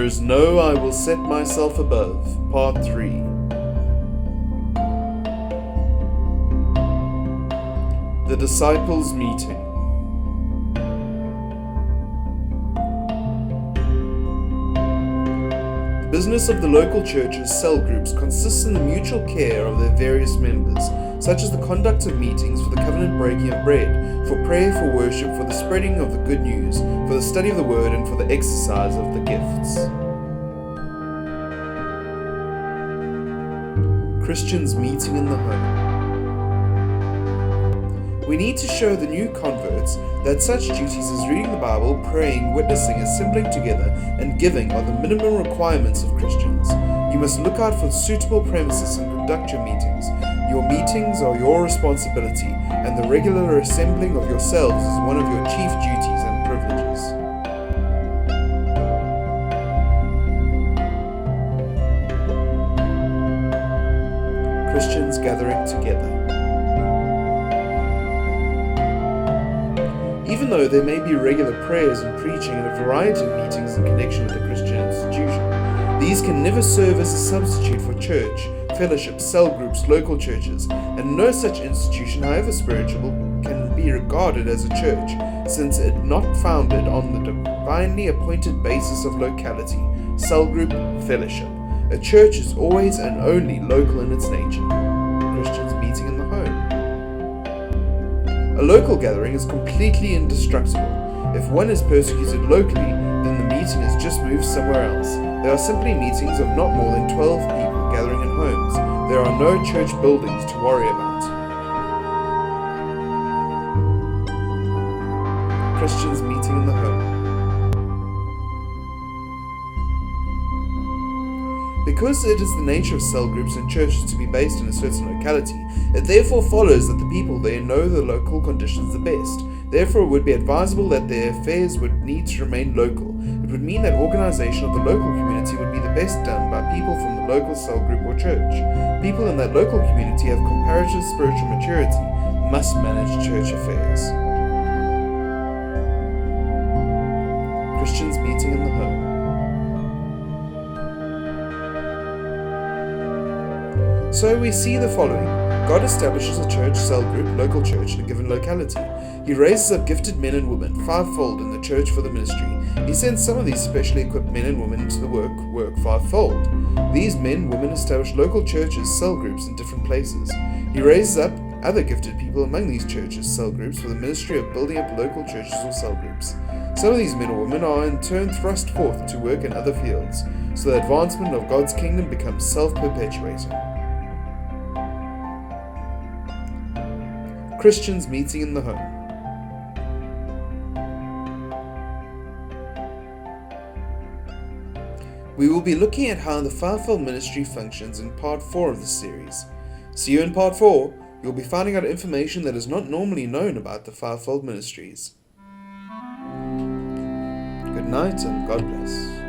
There is no I will set myself above. Part 3. The Disciples' Meeting. The business of the local church's cell groups consists in the mutual care of their various members, such as the conduct of meetings for the covenant breaking of bread, for prayer, for worship, for the spreading of the good news, for the study of the word, and for the exercise of the gifts. Christians meeting in the home. We need to show the new converts that such duties as reading the Bible, praying, witnessing, assembling together, and giving are the minimum requirements of Christians. You must look out for suitable premises and conduct your meetings. Your meetings are your responsibility, and the regular assembling of yourselves is one of your chief duties and privileges. Christians gathering together. Even though there may be regular prayers and preaching and a variety of meetings in connection with a Christian institution, these can never serve as a substitute for church, fellowship, cell groups, local churches, and no such institution, however spiritual, can be regarded as a church, since it not founded on the divinely appointed basis of locality, cell group, fellowship. A church is always and only local in its nature. Christians meeting in the home. A local gathering is completely indestructible. If one is persecuted locally, then the meeting is just moved somewhere else. There are simply meetings of not more than 12 people gathering in homes. There are no church buildings to worry about. Christians meeting in the home. Because it is the nature of cell groups and churches to be based in a certain locality, it therefore follows that the people there know the local conditions the best. Therefore, it would be advisable that their affairs would need to remain local. It would mean that organization of the local community would be the best done by people from the local cell group or church. People in that local community have comparative spiritual maturity, must manage church affairs. Christians meeting in the home. So we see the following. God establishes a church, cell group, local church in a given locality. He raises up gifted men and women, fivefold in the church for the ministry. He sends some of these specially equipped men and women into the work fivefold. These men, women establish local churches, cell groups in different places. He raises up other gifted people among these churches, cell groups for the ministry of building up local churches or cell groups. Some of these men or women are in turn thrust forth to work in other fields, so the advancement of God's kingdom becomes self-perpetuating. Christians meeting in the home. We will be looking at how the fivefold ministry functions in part 4 of this series. See you in part 4. You'll be finding out information that is not normally known about the fivefold ministries. Good night and God bless.